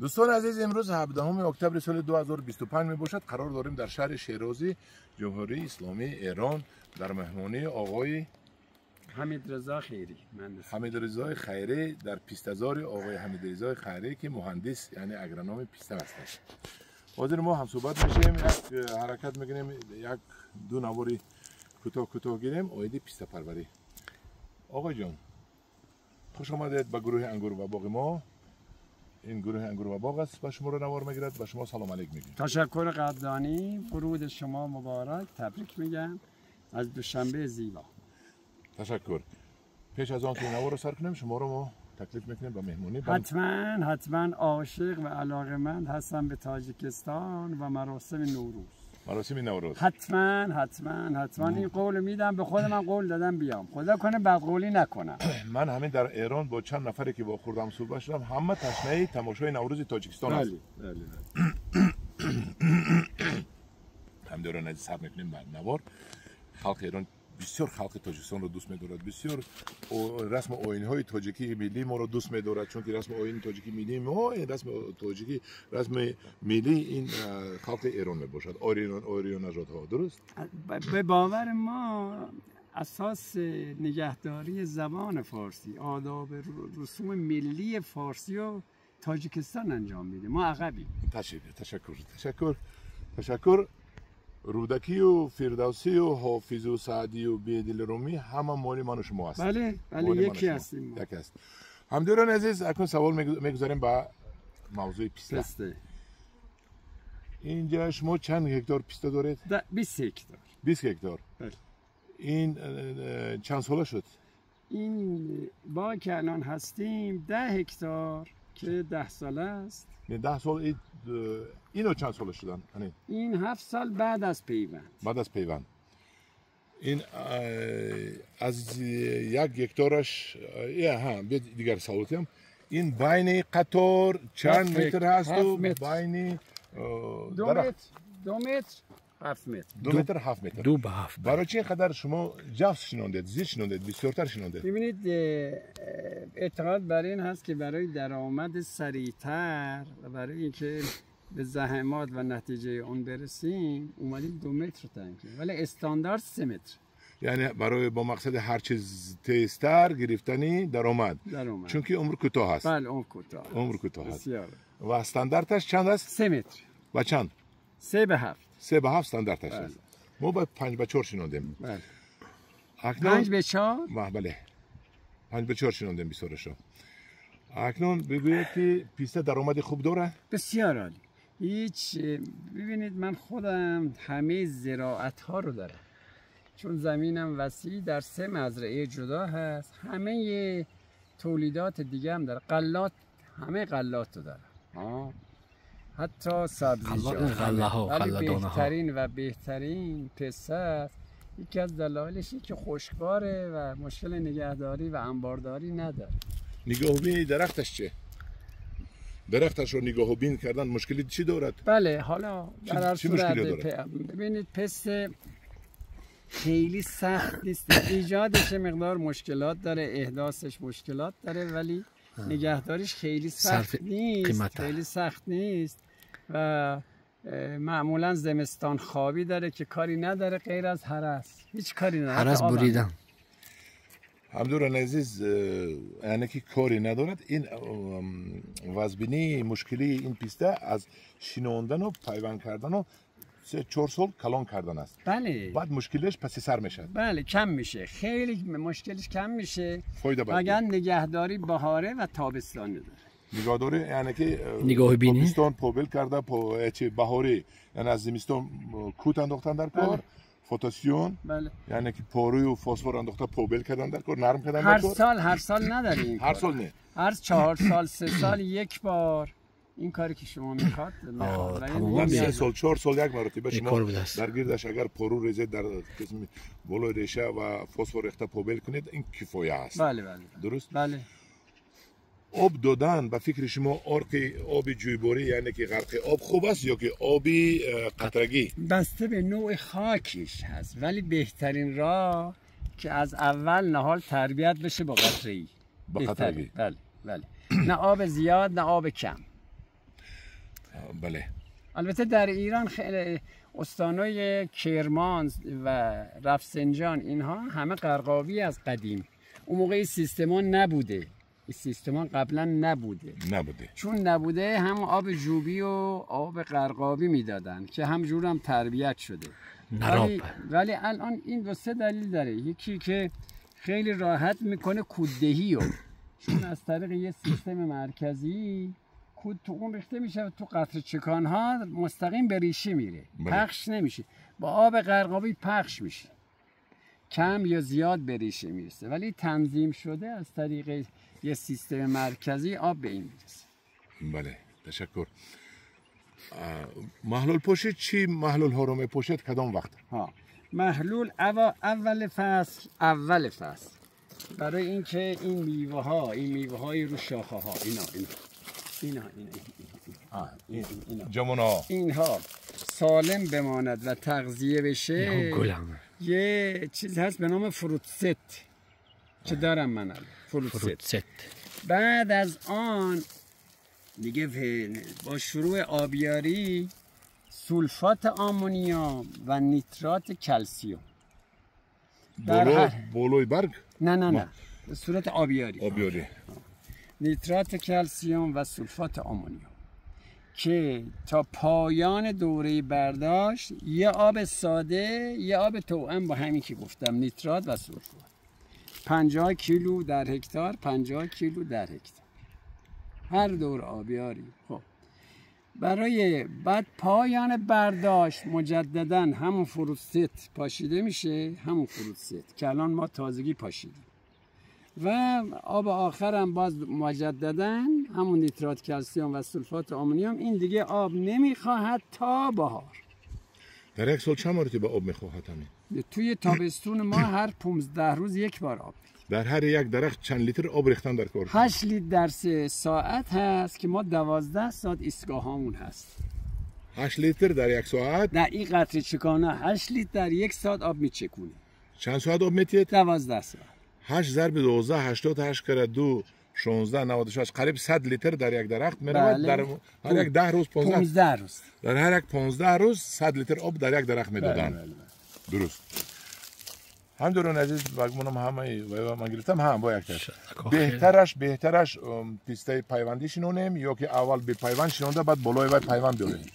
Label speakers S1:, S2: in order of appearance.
S1: دوستان عزیز، امروز 17 اکتبر سال 2025 می باشد. قرار داریم در شهر شیرازی جمهوری اسلامی ایران در مهمانی آقای
S2: حمیدرضا خیری.
S1: حمیدرضا خیری در پیستزار آقای حمیدرضا خیری که مهندس یعنی اگرونوم پیسته هستش. حاضر ما هم صحبت میشیم، یک حرکت میگیریم، یک دو نواری کوتاه گیریم اویدی پیسته پروری. آقای جان خوش آمدید به گروه انگور و باغ ما. این گروه انگور و باغ است و شما رو نوار میگیرد. به شما سلام علیک میگیم.
S2: تشکر قدردانی. ورود شما مبارک. تبریک میگم از دوشنبه زیبا.
S1: تشکر. پیش از آن که نوار رو سر کنیم شما رو ما تکلیف میکنیم به مهمونی.
S2: حتما عاشق و علاقمند هستم به تاجیکستان و مراسم نوروز.
S1: مراسم نوروز
S2: حتما این قول میدم به خودم. من قول دادم بیام، خدا کنه بدقولی نکنم.
S1: من همین در ایران با چند نفری که با خوردم صحبت شدم، همه تشنه تماشای نوروز تاجیکستان است.
S2: بله.
S1: هم دارن از سر میکنیم نوار. خلق ایران بسیار خلق تاجیکستان رو دوست می‌دارد، بسیار رسم آیین‌های تاجیکی ملی ما رو دوست می‌دارد، چون که رسم آیین تاجیکی ملی ما، رسم تاجیکی رسم ملی این خلق ایران میباشد. آریان نژادها. درست؟
S2: به باور ما اساس نگهداری زبان فارسی، آداب رسوم ملی فارسی و تاجیکستان انجام میده. ما عقبیم.
S1: تشکر. رودکی و فردوسی و حافظ و سعدی و بیدل رومی همه مال من و شما هست.
S2: بله یکی هستیم.
S1: یکی هست. همدیران عزیز، اکنون سوال میگذاریم به موضوع پیسته. اینجا شما چند هکتار پیسته دارید؟
S2: 20 هکتار.
S1: 20 هکتار.
S2: بله.
S1: این چند ساله شد؟
S2: این با که الان هستیم 10 هکتار که 10 ساله است.
S1: 10 سال. اینو چند ساله شدن؟
S2: این 7 سال بعد از پیوند. این از یک هکتارش دیگر سوالتیم. این بین قطار چند متر هست و بین 2 متر 7 متر.
S1: 2 متر 7 متر.
S2: 2 به 7.
S1: برای چه قدر شما جفت شنوندید، زیر شنوندید، بسیارتر شنوندید؟
S2: ببینید اعتقاد بر این هست که برای درآمد سریعتر و برای اینکه به زحمات و نتیجه اون برسیم اومدیم 2 متر تعیین کردیم، ولی استاندارد 3 متر.
S1: یعنی برای با مقصد هر چیز تیزتر گرفتنی درآمد. چون که عمر کوتاه است.
S2: بله عمر کوتاه است.
S1: بسیار. و استانداردش چند است؟
S2: 3 متر.
S1: و چند؟
S2: 3 به 7.
S1: 3 به 7 استانداردش است. ما با 5 به 4 شنوندیم.
S2: بله.
S1: 5 به 4؟ بله. 5 به 4 شنوندیم بیسارشو. اکنون بگویید که پیسته درآمد خوب داره؟
S2: بسیار عالی. ببینید من خودم همه زراعت ها رو دارم، چون زمینم وسیع در 3 مزرعه جدا هست. همه تولیدات دیگه هم داره. همه غلات رو دارم، حتی سبزیجات. ولی بهترین پسته است. یکی از دلایلش که خشکباره و مشکل نگهداری و انبارداری نداره.
S1: نگاهبین درختش چه؟ درختش رو نگاهبین کردن مشکلی چی دارد؟
S2: بله، حالا در هر صورت ببینید پسته خیلی سخت نیست. ایجادش مقدار مشکلات داره، احداثش مشکلات داره، ولی نگهداریش خیلی سخت نیست و معمولا زمستان خوابی داره که کاری نداره غیر از هرس. هیچ کاری نداره.
S3: هرس بریدن.
S1: همدوران عزیز، یعنی که کاری ندارد. این وزبینی مشکلی این پیسته از شیناندن و پیوند کردن و 3-4 سال کلان کردن است.
S2: بله.
S1: بعد مشکلش پس سر میشه.
S2: بله، کم میشه. خیلی مشکلش کم میشه.
S1: اگر
S2: نگهداری بهاره و تابستانی داره.
S1: نگهداری یعنی که
S3: نگاهبینی
S1: تابستان پوبل کرده بهاری، یعنی از زمستان کوت انداختن در کار. پتاسیم.
S2: بله.
S1: یعنی که پاروی و فسفر انداخته پوبل کردن در کار، نرم کردن در کار.
S2: هر سال نداریم.
S1: هر سال نه.
S2: هر 4 سال 3 سال یک بار این کاری که شما میخواد.
S1: تمام 3 سال 4 سال یک مرتبه شما در گردش اگر پارو ریزه در قسم بالای ریشه و فسفر ریخته پوبل کنید، این کفایه است.
S2: بله.
S1: درست؟
S2: بله.
S1: آب دادن به فکر شما آب جویباری یعنی که غرق آب خوب است یا که آبی قطرگی؟
S2: بسته به نوع خاکش هست، ولی بهترین راه که از اول نهال تربیت بشه با قطره‌ای.
S1: با قطرگی.
S2: بله. نه آب زیاد نه آب کم.
S1: بله.
S2: البته در ایران خیلی استانای کرمان و رفسنجان اینها همه قرقاوی از قدیم. اون موقع این سیستما نبوده. این سیستما قبلا نبوده. چون نبوده هم آب جوبی و آب قرقاوی میدادن که همجور هم تربیت شده. ولی الان این دو سه دلیل داره. یکی که خیلی راحت میکنه کوددهی رو، چون از طریق یه سیستم مرکزی کود تو اون ریخته میشه و تو قطره چکان ها مستقیم به ریشه میره. پخش نمیشه. با آب قرقاوی پخش میشه، کم یا زیاد به ریشه میرسه، ولی تنظیم شده از طریق یه سیستم مرکزی آب به این میرسه.
S1: بله، تشکر. محلول پوشید چی؟ محلول ها رو میپوشید کدام وقت؟
S2: محلول اول فصل برای اینکه این میوه های رو شاخه ها اینا
S1: جمونا
S2: اینها سالم بماند و تغذیه بشه، یه چیز هست به نام فروت ست که دارم من فروت ست. بعد از آن دیگه با شروع آبیاری سولفات آمونیوم و نیترات کلسیوم
S1: بولوی برگ؟
S2: نه به صورت آبیاری نیترات کلسیوم و سولفات آمونیوم که تا پایان دوره برداشت یه آب ساده یه آب توأم با همین که گفتم نیترات و سولفات 50 کیلو در هکتار 50 کیلو در هکتار هر دور آبیاری. خب برای بعد پایان برداشت مجددا همون فروت ست پاشیده میشه، همون فروت ست که الان ما تازگی پاشیدیم و آب آخر هم باز مجددا همون نیترات کلسیوم و سولفات آمونیوم. این دیگه آب نمیخواهد تا بهار.
S1: در یک سال چند مرتبه آب میخواهد همین؟
S2: توی تابستون ما هر 15 روز یک بار آب.
S1: در هر یک درخت چند لیتر آب ریختن در کار؟
S2: 8 لیتر در 3 ساعت هست که ما 12 ساعت ایستگاه هامون هست.
S1: 8 لیتر در یک ساعت؟
S2: در این قطره چکانه 8 لیتر در یک ساعت آب میچکونه.
S1: چند ساعت آب میتید؟
S2: 12 ساعت.
S1: 8 ضرب 12 88 کرده 2 16 96 قریب 100 لیتر در یک درخت میرود. در هر یک 10 روز
S2: 15 روز
S1: در هر یک 15 روز 100 لیتر آب در یک درخت میدادن. درست. همدورون عزیز بگمونم همه و من گرفتم هم با یک بهترش پیسته پیوندی شنونیم یا که اول به پیوند شنونده بعد بالای و پیوند بیاریم؟